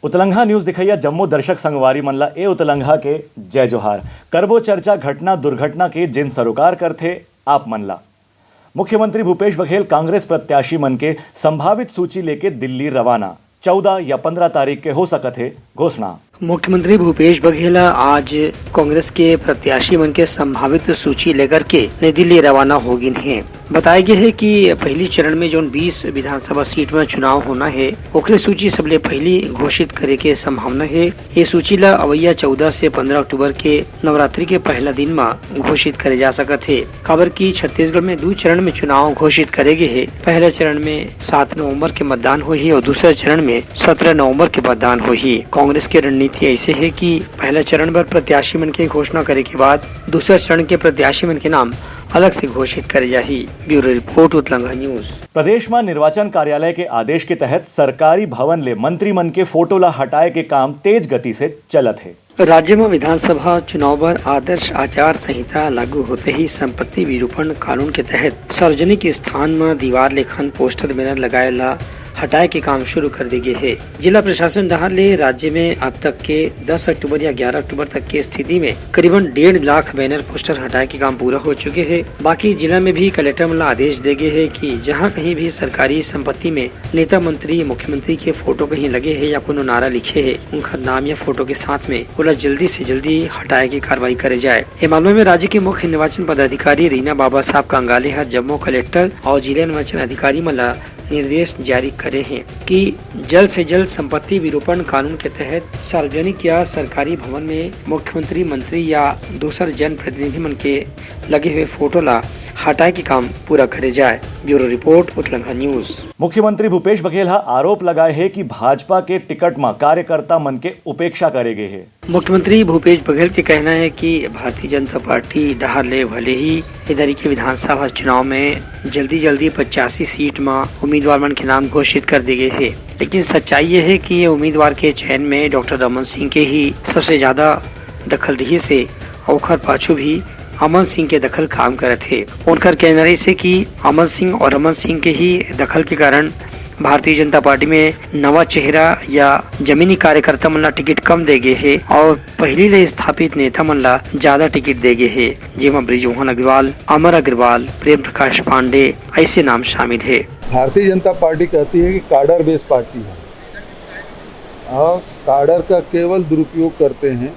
उतलंघा news दिखैया Jammu दर्शक संगवारी मनला ए उतलंघा के जय जोहार करबो चर्चा घटना दुर्घटना के जिन सरोकार करथे आप मनला। मुख्यमंत्री भूपेश बघेल कांग्रेस प्रत्याशी मन के संभावित सूची लेके दिल्ली रवाना 14 या 15 तारीख के हो सकत है घोषणा। मुख्यमंत्री भूपेश बघेल आज कांग्रेस के प्रत्याशी मन के संभावित सूची लेकर के नई दिल्ली रवाना हो गए हैं। बताया गया है कि पहली चरण में जो 20 विधानसभा सीट में चुनाव होना है ओकरे सूची सबले पहली घोषित करे के संभावना है। ये सूची ला अवैया 14 से 15 अक्टूबर के नवरात्रि के पहला दिन में घोषित करे जा सकत है। खबर की छत्तीसगढ़ में 2 चरण में चुनाव घोषित करे गए है। पहले चरण में 7 नवम्बर के मतदान हुई और दूसरे चरण में 17 नवम्बर के मतदान हुई। कांग्रेस की रणनीति ऐसे है कि पहले चरण पर प्रत्याशी मन के घोषणा करे के बाद दूसरे चरण के प्रत्याशी मन के नाम अलग से घोषित करे जाही। Bureau report Utlangha news. प्रदेश में निर्वाचन कार्यालय के आदेश के तहत सरकारी भवन ले मंत्री मन के फोटो ला हटाए के काम तेज गति से चलत है। राज्य में विधानसभा चुनाव पर आदर्श आचार संहिता लागू होते ही संपत्ति विरूपण कानून के तहत सार्वजनिक स्थान में दीवार लेखन पोस्टर बैनर लगाए ला हटाए के काम शुरू कर दी गई है। जिला प्रशासन डहार ले राज्य में अब तक के 10 अक्टूबर या 11 अक्टूबर तक की स्थिति में करीबन 1.5 लाख बैनर पोस्टर हटाए के काम पूरा हो चुके हैं। बाकी जिला में भी कलेक्टर मला आदेश दे गए है कि जहां कहीं भी सरकारी संपत्ति में नेता मंत्री मुख्यमंत्री के फोटो कहीं लगे है या कोनो नारा लिखे है उनका नाम या फोटो के साथ में पूरा जल्दी से जल्दी हटाए की कार्रवाई करे जाए। इस मामले में राज्य के मुख्य निर्वाचन पदाधिकारी रीना बाबा साहब कंगाले जम्मू कलेक्टर और जिला निर्वाचन अधिकारी मला निर्देश जारी करे हैं कि जल्द से जल्द संपत्ति विरूपण कानून के तहत सार्वजनिक या सरकारी भवन में मुख्यमंत्री मंत्री या दूसर जन प्रतिनिधि मन के लगे हुए फोटो ला हटाए के काम पूरा करे जाए। Bureau report Utlangha news. मुख्यमंत्री भूपेश बघेल आरोप लगाए है कि भाजपा के टिकट में कार्यकर्ता मन के उपेक्षा करे गए है। मुख्यमंत्री भूपेश बघेल के कहना है कि भारतीय जनता पार्टी डहार ले भले ही इधर के विधानसभा चुनाव में जल्दी 85 सीट में उम्मीदवार मन के नाम घोषित कर दी गई है, लेकिन सच्चाई ये है कि ये उम्मीदवार के चयन में डॉक्टर रमन सिंह के ही सबसे ज्यादा दखल रही से औखर पाछू भी अमन सिंह के दखल काम करे थे। उनका कहना से कि अमन सिंह और रमन सिंह के ही दखल के कारण भारतीय जनता पार्टी में नवा चेहरा या जमीनी कार्यकर्ता मन ला टिकट कम दे गए है और पहली ले स्थापित नेता मन ला ज्यादा टिकट दे गए है, जेमा ब्रिजमोहन अग्रवाल, अमर अग्रवाल, प्रेम प्रकाश पांडे ऐसे नाम शामिल है। भारतीय जनता पार्टी कहती है कि काडर बेस पार्टी है और काडर का केवल दुरुपयोग करते हैं।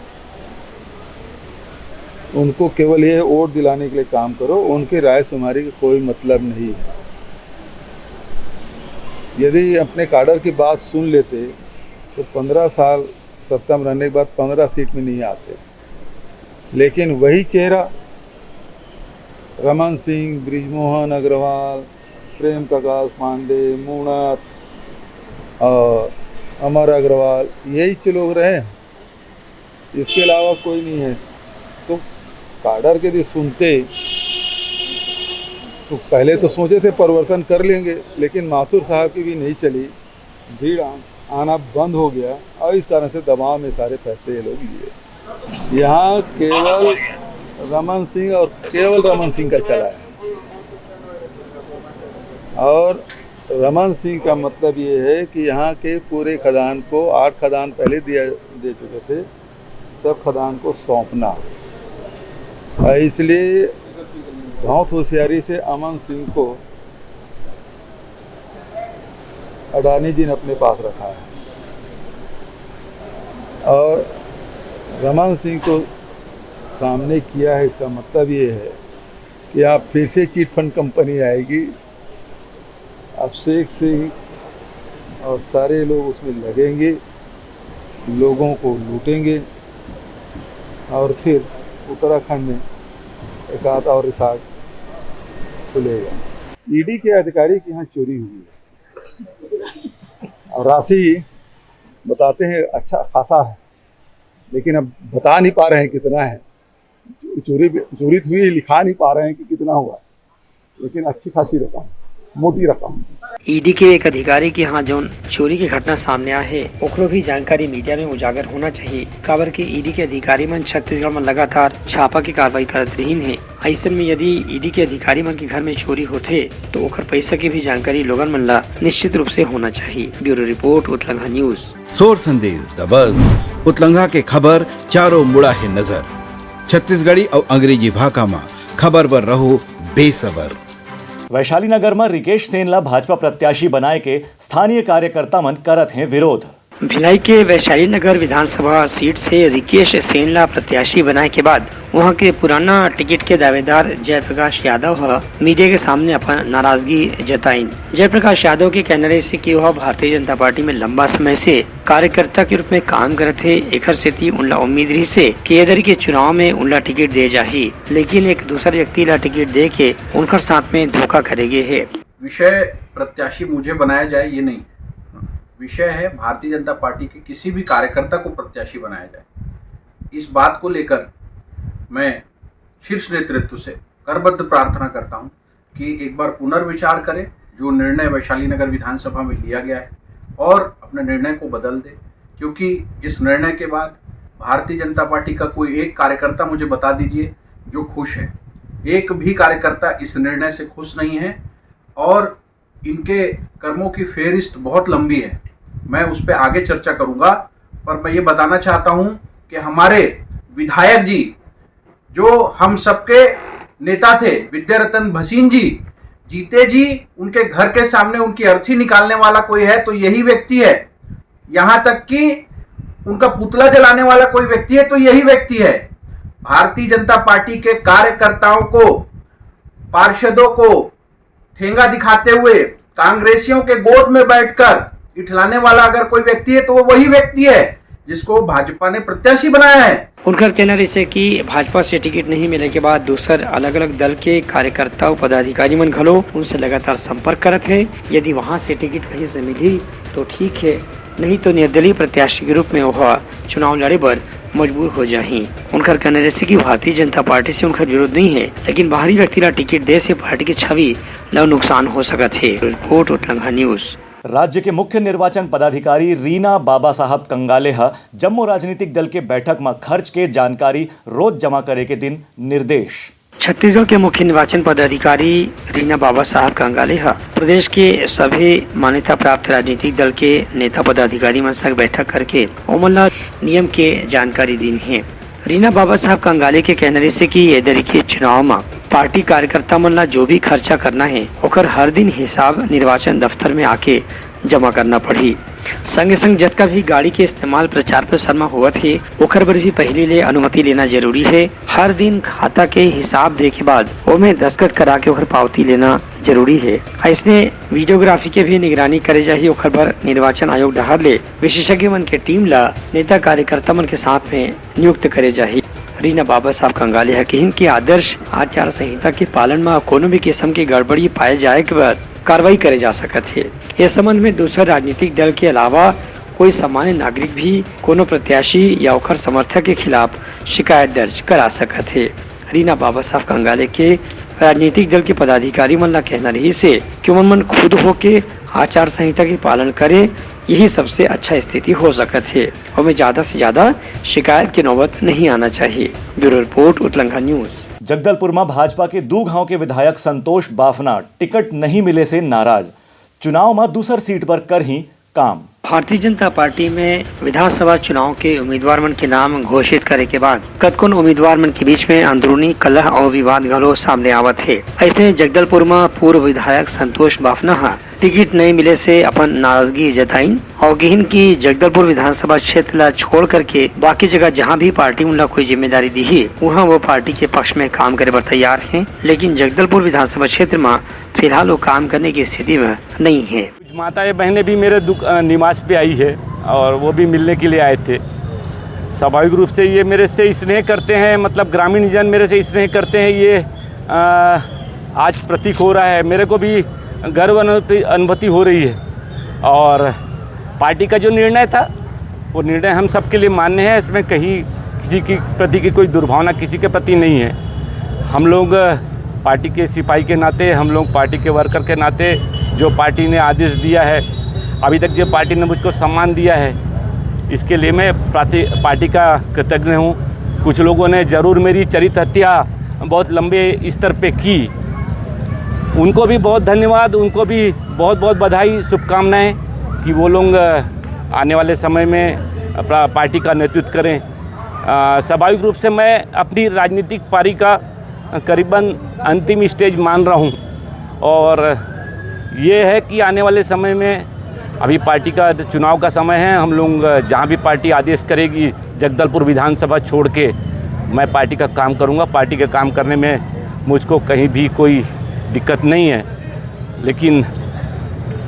उनको केवल ये वोट दिलाने के लिए काम करो, उनकी राय शुमारी का कोई मतलब नहीं है। यदि अपने काडर की बात सुन लेते तो 15 साल सत्ता में रहने के बाद 15 सीट में नहीं आते, लेकिन वही चेहरा रमन सिंह, ब्रिजमोहन अग्रवाल, प्रेम प्रकाश पांडे, मूणत और अमर अग्रवाल यही लोग रहे, इसके अलावा कोई नहीं है। तो काडर के यदि सुनते तो पहले तो सोचे थे परिवर्तन कर लेंगे, लेकिन माथुर साहब की भी नहीं चली, भीड़ आना बंद हो गया और इस कारण से दबाव में सारे फैसले ये लोग लिए। यहाँ केवल रमन सिंह और केवल रमन सिंह का चला है और रमन सिंह का मतलब ये है कि यहाँ के पूरे खदान को 8 खदान पहले दे चुके थे, सब खदान को सौंपना। इसलिए बहुत होशियारी से अमन सिंह को अडानी जी ने अपने पास रखा है और रमन सिंह को सामने किया है। इसका मतलब ये है कि आप फिर से चिट फंड कंपनी आएगी, अब शेख सिंह और सारे लोग उसमें लगेंगे, लोगों को लूटेंगे और फिर उत्तराखंड में एक आध और रिसॉर्ट खुलेगा। ईडी के अधिकारी के यहाँ चोरी हुई है और राशि बताते हैं अच्छा खासा है, लेकिन अब बता नहीं पा रहे हैं कितना है। चोरी हुई लिखा नहीं पा रहे हैं कि कितना हुआ, लेकिन अच्छी खासी रकम, मोटी रकम। ईडी के एक अधिकारी के यहाँ जो चोरी की घटना सामने आए है ओकरो भी जानकारी मीडिया में उजागर होना चाहिए। काबर के ईडी के अधिकारी मन छत्तीसगढ़ में लगातार छापा की कार्रवाई करत रही है। ऐसे में यदि ईडी के अधिकारी मन के घर में चोरी होते तो ओकर पैसा की भी जानकारी लोगन मन ला निश्चित रूप से होना चाहिए। Bureau report Utlangha news. सोर संदेश द बज़ उतलंघा के खबर चारों मुड़ा है नजर। छत्तीसगढ़ी और अंग्रेजी भाषा में खबर पर रहो बेसबर। वैशाली नगर में रिकेश सेनला भाजपा प्रत्याशी बनाए के स्थानीय कार्यकर्ता मन करत हैं विरोध। भिलाई के वैशाली नगर विधानसभा सीट से रिकेश सेनला प्रत्याशी बनाए के बाद वहां के पुराना टिकट के दावेदार जयप्रकाश यादव मीडिया के सामने अपन नाराजगी जताई। जयप्रकाश यादव के कहने से कि वह भारतीय जनता पार्टी में लंबा समय से कार्यकर्ता के रूप में काम करे थे। एकर सेती उनला उम्मीद रही से कि इधर के चुनाव में उनला टिकट दे जाही, लेकिन एक दूसरे व्यक्ति ला टिकट दे के उनकर साथ में धोखा करेगे है। विषय प्रत्याशी मुझे बनाया जाए ये नहीं, विषय है भारतीय जनता पार्टी के किसी भी कार्यकर्ता को प्रत्याशी बनाया जाए। इस बात को लेकर मैं शीर्ष नेतृत्व से करबद्ध प्रार्थना करता हूं कि एक बार पुनर्विचार करें जो निर्णय वैशाली नगर विधानसभा में लिया गया है और अपने निर्णय को बदल दे, क्योंकि इस निर्णय के बाद भारतीय जनता पार्टी का कोई एक कार्यकर्ता मुझे बता दीजिए जो खुश है। एक भी कार्यकर्ता इस निर्णय से खुश नहीं है और इनके कर्मों की फेहरिस्त बहुत लंबी है। मैं उस पर आगे चर्चा करूंगा, पर मैं ये बताना चाहता हूं कि हमारे विधायक जी जो हम सबके नेता थे, विद्यारतन भसीन जी, जीते जी, उनके घर के सामने उनकी अर्थी निकालने वाला कोई है तो यही व्यक्ति है। यहाँ तक कि उनका पुतला जलाने वाला कोई व्यक्ति है तो यही व्यक्ति है। भारतीय जनता पार्टी के कार्यकर्ताओं को, पार्षदों को ठेंगा दिखाते हुए कांग्रेसियों के गोद में बैठकर इठलाने वाला अगर कोई व्यक्ति है तो वो वही व्यक्ति है जिसको भाजपा ने प्रत्याशी बनाया है। उनका कहना है कि भाजपा से टिकट नहीं मिलने के बाद दूसर अलग अलग दल के कार्यकर्ता पदाधिकारी मन घलो उनसे लगातार संपर्क करत है। यदि वहां से टिकट कहीं से मिली तो ठीक है, नहीं तो निर्दलीय प्रत्याशी के रूप में वह चुनाव लड़े पर मजबूर हो जाही। उनका कहना है कि भारतीय जनता पार्टी से उनका विरोध नहीं है, लेकिन बाहरी व्यक्ति ला टिकट दे से पार्टी की छवि ला नुकसान हो सकत है। Report Utlangha news. राज्य के मुख्य निर्वाचन पदाधिकारी रीना बाबा साहब कंगाले जम्मू राजनीतिक दल के बैठक में खर्च के जानकारी रोज जमा करे के दिन निर्देश। छत्तीसगढ़ के मुख्य निर्वाचन पदाधिकारी रीना बाबा साहब कंगाले प्रदेश के सभी मान्यता प्राप्त राजनीतिक दल के नेता पदाधिकारी मन संग बैठक करके ओमला नियम के जानकारी दी है। रीना बाबा साहब कंगाले के कहने से कि इधर के चुनाव में पार्टी कार्यकर्ता मन ला जो भी खर्चा करना है ओकर हर दिन हिसाब निर्वाचन दफ्तर में आके जमा करना पड़ी। संगे संग जतका भी गाड़ी के इस्तेमाल प्रचार प्रसार में हुआ थे ओकर पर भी पहले ले अनुमति लेना जरूरी है। हर दिन खाता के हिसाब दे के बाद ओमे दस्तखत करा के ओकर पावती लेना जरूरी है। ऐसने वीडियोग्राफी के भी निगरानी करे जाही। ओकर पर निर्वाचन आयोग डहर ले विशेषज्ञ मन के टीम ला नेता कार्यकर्ता मन के साथ में नियुक्त करे जाही। रीना बाबा साहब कंगाले है कि इनके आदर्श आचार संहिता के पालन में कोनो भी किस्म की गड़बड़ी पाए जाए के बाद कार्रवाई करे जा सकत है। इस संबंध में दूसरे राजनीतिक दल के अलावा कोई सामान्य नागरिक भी कोनो प्रत्याशी या ओकर समर्थक के खिलाफ शिकायत दर्ज करा सकत है। रीना बाबा साहब कंगाले के राजनीतिक दल के पदाधिकारी मन ला कहना रही से कि मन खुद होके आचार संहिता के पालन करे, यही सबसे अच्छा स्थिति हो सकत है और में ज्यादा से ज्यादा शिकायत की नौबत नहीं आना चाहिए। Bureau report Utlangha news. Jagdalpur में भाजपा के दू गांव के विधायक संतोष बाफना टिकट नहीं मिले से नाराज, चुनाव में दूसर सीट पर कर ही काम। भारतीय जनता पार्टी में विधानसभा चुनाव के उम्मीदवार मन के नाम घोषित करे के बाद कतकोन उम्मीदवार मन के बीच में अंदरूनी कलह और विवाद घलो सामने आवत है। ऐसे जगदलपुर में पूर्व विधायक संतोष बाफना टिकट नहीं मिले से अपन नाराजगी जताई और गिन की जगदलपुर विधानसभा क्षेत्र ला छोड़ करके बाकी जगह जहां भी पार्टी उनला कोई जिम्मेदारी दी है वहां वो पार्टी के पक्ष में काम करे पर तैयार हैं, लेकिन जगदलपुर विधानसभा क्षेत्र में फिलहाल वो काम करने की स्थिति में नहीं है। कुछ माताएं बहनें भी मेरे निवास पे आई है और वो भी मिलने के लिए आए थे। स्वाभाविक रूप से ये मेरे से स्नेह करते हैं, मतलब ग्रामीण जन मेरे से स्नेह करते हैं, ये आज प्रतीक हो रहा है। मेरे को भी गर्व अनुभूति हो रही है और पार्टी का जो निर्णय था वो निर्णय हम सबके लिए मान्य है। इसमें कहीं किसी की प्रति की कोई दुर्भावना किसी के प्रति नहीं है। हम लोग पार्टी के सिपाही के नाते, हम लोग पार्टी के वर्कर के नाते जो पार्टी ने आदेश दिया है, अभी तक जो पार्टी ने मुझको सम्मान दिया है, इसके लिए मैं पार्टी का कृतज्ञ हूँ। कुछ लोगों ने ज़रूर मेरी चरित्र हत्या बहुत लंबे स्तर पे की, उनको भी बहुत धन्यवाद, उनको भी बहुत बहुत बधाई, शुभकामनाएं कि वो लोग आने वाले समय में पार्टी का नेतृत्व करें। स्वाभाविक रूप से मैं अपनी राजनीतिक पारी का करीबन अंतिम स्टेज मान रहा हूँ और ये है कि आने वाले समय में अभी पार्टी का चुनाव का समय है। हम लोग जहाँ भी पार्टी आदेश करेगी जगदलपुर विधानसभा छोड़ के मैं पार्टी का काम करूँगा। पार्टी का काम करने में मुझको कहीं भी कोई दिक्कत नहीं है, लेकिन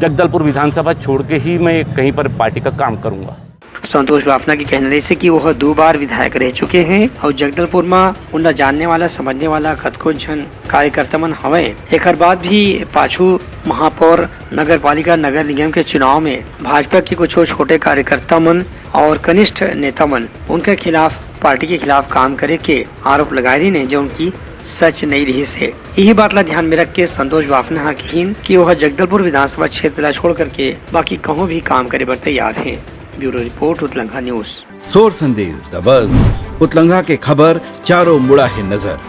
जगदलपुर विधानसभा छोड़ के ही मैं कहीं पर पार्टी का काम करूँगा। संतोष बाफना की कहने से कि वह 2 बार विधायक रह चुके हैं और जगदलपुर में उनका जानने वाला समझने वाला कतको जन कार्यकर्ता मन हवे। एक बाद भी पाछू महापौर नगर पालिका नगर निगम के चुनाव में भाजपा के कुछ छोटे कार्यकर्ता मन और कनिष्ठ नेता मन उनके खिलाफ पार्टी के खिलाफ काम करे के आरोप लगाए रही ने, जो उनकी सच नहीं रही से। यही बात ला ध्यान में रख के संतोष बाफना कहीन कि वह जगदलपुर विधानसभा क्षेत्र ला छोड़ करके बाकी कहूँ भी काम करे बर तैयार है। Bureau report Utlangha news. सोर संदेश द बज़ उतलंघा के खबर चारों मुड़ा है नजर।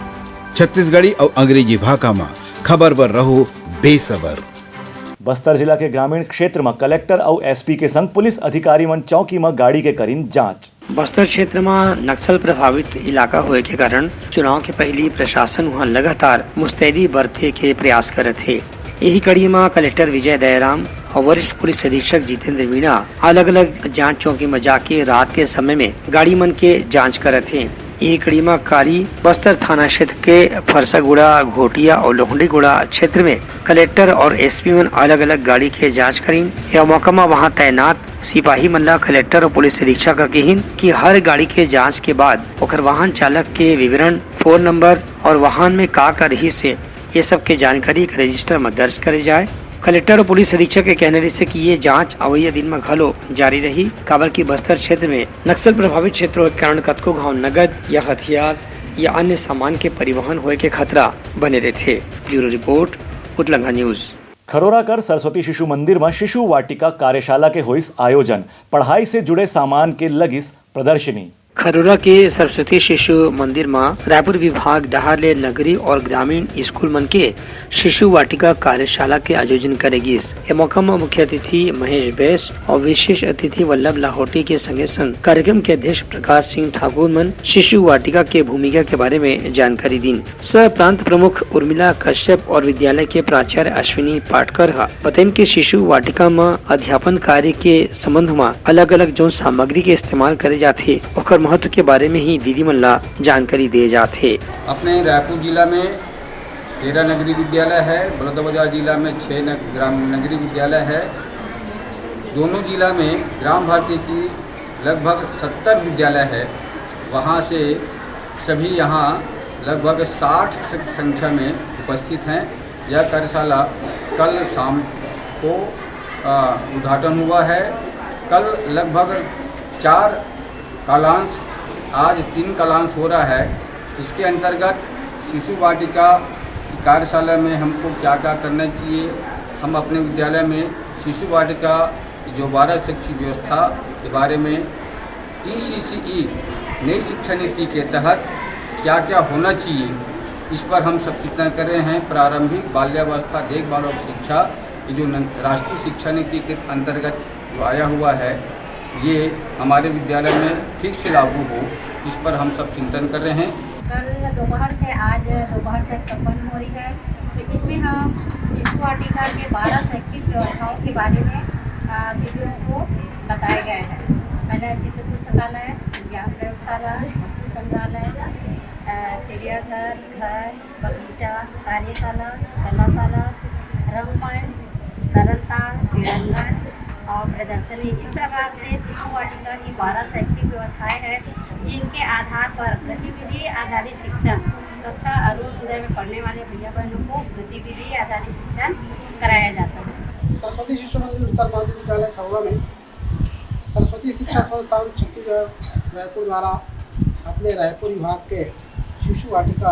छत्तीसगढ़ी और अंग्रेजी भाषा में खबर पर रहो बेसबर। बस्तर जिला के ग्रामीण क्षेत्र में कलेक्टर और एसपी के संग पुलिस अधिकारी मन चौकी में गाड़ी के करीन जांच। बस्तर क्षेत्र में नक्सल प्रभावित इलाका होए के कारण चुनाव के पहले प्रशासन वहां लगातार मुस्तैदी बरते के प्रयास करत थे। यही कड़ी में कलेक्टर विजय दयाराम और वरिष्ठ पुलिस अधीक्षक जितेंद्र मीणा अलग अलग जांच चौकी में जाके रात के समय में गाड़ी मन के जांच करत थे। यही कड़ी में कारी बस्तर थाना क्षेत्र के फरसागुड़ा, घोटिया और लोहंडीगुड़ा क्षेत्र में कलेक्टर और एसपी मन अलग अलग गाड़ी के जांच करीन। यह मौका में वहां तैनात सिपाही मल्ला कलेक्टर और पुलिस अधीक्षक का कहिन कि हर गाड़ी के जांच के बाद ओकर वाहन चालक के विवरण, फोन नंबर और वाहन में का रही से ये सब के जानकारी के रजिस्टर में दर्ज करे जाए। कलेक्टर और पुलिस अधीक्षक के कहने से कि ये जांच अवैया दिन में घलो जारी रही। काबर की बस्तर क्षेत्र में नक्सल प्रभावित क्षेत्रों के कारण कतको गांव नगद या हथियार या अन्य सामान के परिवहन होए के खतरा बने रहते। Bureau report Utlangha news. Kharora कर सरस्वती शिशु मंदिर में शिशु वाटिका कार्यशाला के होइस आयोजन। पढ़ाई से जुड़े सामान के लगिस प्रदर्शनी। खरोरा के सरस्वती शिशु मंदिर में रायपुर विभाग डहारले नगरी और ग्रामीण स्कूल मन के शिशु वाटिका कार्यशाला के आयोजन करेगी। यह मौका में मुख्य अतिथि महेश बैस और विशेष अतिथि वल्लभ लाहौटी के संगे संग कार्यक्रम के अध्यक्ष प्रकाश सिंह ठाकुर मन शिशु वाटिका के भूमिका के बारे में जानकारी दी। सह प्रांत प्रमुख उर्मिला कश्यप और विद्यालय के प्राचार्य अश्विनी पाटकर बताइन के शिशु वाटिका में अध्यापन कार्य के संबंध में अलग अलग जो सामग्री के इस्तेमाल करे जाते और महत्व के बारे में ही दीदी मल्ला जानकारी दिए जाते। अपने रायपुर जिला में 13 नगरीय विद्यालय है, बलौदाबाजार जिला में 6 नगरीय विद्यालय है। दोनों जिला में ग्राम भारती की लगभग 70 विद्यालय है। वहाँ से सभी यहाँ लगभग 60 संख्या में उपस्थित हैं। यह कार्यशाला कल शाम को उद्घाटन हुआ है। कल लगभग 4 कालांश, आज 3 कालांश हो रहा है। इसके अंतर्गत शिशु वाटिका की कार्यशाला में हमको क्या क्या करना चाहिए, हम अपने विद्यालय में शिशु वाटिका की जो 12 शैक्षिक व्यवस्था के बारे में ECCE नई शिक्षा नीति के तहत क्या क्या होना चाहिए, इस पर हम सब चिंतन कर रहे हैं। प्रारंभिक बाल्यावस्था देखभाल और शिक्षा, ये जो राष्ट्रीय शिक्षा नीति के अंतर्गत जो आया हुआ है, ये हमारे विद्यालय में ठीक से लागू हो, इस पर हम सब चिंतन कर रहे हैं। कल दोपहर से आज दोपहर तक संपन्न हो रही है। तो इसमें हम शिशु वाटिका के 12 शैक्षिक व्यवस्थाओं के बारे में दीदियों को बताए गए हैं। पहले चित्र पुस्तकालय, ज्ञान प्रयोगशाला, वस्तु संग्रहालय, चिड़ियाघर, घर, बगीचा, कार्यशाला, कलाशाला, रंगमंच, तरलताल, क्रीड़ांगन और प्रदर्शनी। इस प्रकार से शिशु वाटिका की 12 शैक्षिक व्यवस्थाएं हैं, जिनके आधार पर गतिविधि आधारित शिक्षण कक्षा अरुणोदय में पढ़ने वाले भैया बहनों को गतिविधि आधारित शिक्षण कराया जाता है। सरस्वती शिशु मंदिर उत्तर माध्यमिक विद्यालय खरोरा में सरस्वती शिक्षा संस्थान छत्तीसगढ़ रायपुर द्वारा अपने रायपुर विभाग के शिशु वाटिका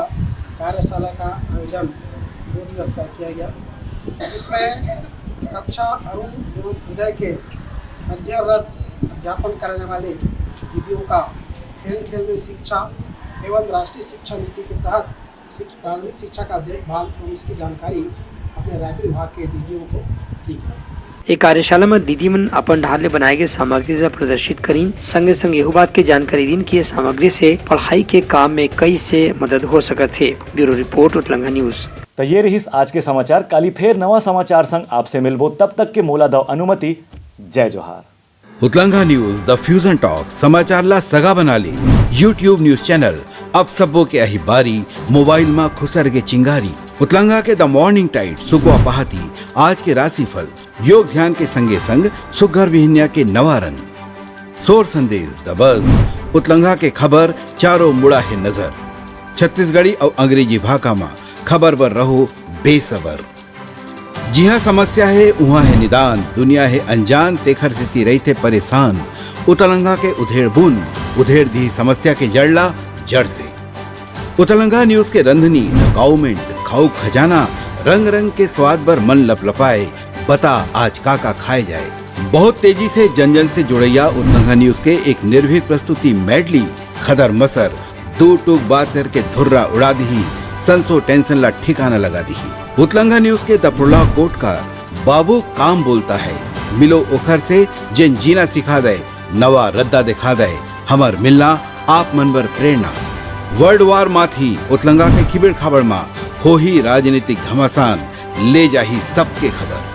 कार्यशाला का आयोजन 2 दिवस का किया गया। इसमें कक्षा अरुण एवं उदय के अध्ययनरत अध्यापन करने वाले दीदियों का खेल खेल में शिक्षा एवं राष्ट्रीय शिक्षा नीति के तहत प्रारंभिक शिक्षा का देखभाल एवं इसकी जानकारी अपने रायपुर विभाग के दीदियों को दी गई। एक कार्यशाला में दीदी मन अपन ढाल ले बनाए गए सामग्री ला प्रदर्शित करीन। संगे संगे यह बात के जानकारी दिन की सामग्री से पढ़ाई के काम में कई से मदद हो सकत है। Bureau report Utlangha news. तो ये रही आज के समाचार। काली फेर नवा समाचार संग आपसे मिलबो, तब तक के मोला दो अनुमति। जय जोहार। उतलंघा न्यूज द फ्यूजन टॉक समाचार ला सगा बना ली। यूट्यूब न्यूज चैनल अब सबो के अही बारी मोबाइल में खुसर के चिंगारी। उतलंघा के द मॉर्निंग टाइट सुगवा पहाती आज के राशिफल योग ध्यान के संगे संग सुगर विहिन्या के नवा रंग सोर संदेश द बज। उतलंघा के खबर चारों मुड़ा है नजर। छत्तीसगढ़ी और अंग्रेजी भाषा में खबर पर रहो बेसबर। जी हाँ, समस्या है वहाँ है निदान। दुनिया है अनजान तेखर से रही थे परेशान। उतलंघा के उधेड़ बूंद उधेड़ दी समस्या के जड़ला जड़ से। उतलंघा न्यूज के रंधनी द गवर्नमेंट खाऊ खजाना रंग रंग के स्वाद पर मन लपलपाए। बता आज का खाए जाए। बहुत तेजी से जन जन से जुड़ैया उतलंघा न्यूज के एक निर्भीक प्रस्तुति मेडली खदर मसर दो टूक बात करके धुर्रा उड़ा दी। संसो टेंशन ला ठिकाना लगा दी। उतलंघा न्यूज के दपुरला कोट का बाबू काम बोलता है। मिलो ओखर से जिन जीना सिखा दे नवा रद्दा दिखा दे। हमर मिलना आप मनबर प्रेरणा। वर्ल्ड वार माथी उतलंघा के खिबड़ खबर मा हो ही राजनीतिक घमासान ले जाही सबके खबर।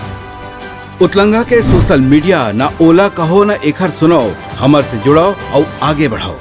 उतलंघा के सोशल मीडिया ना ओला कहो ना एखर सुनाओ। हमर से जुड़ाओ और आगे बढ़ाओ।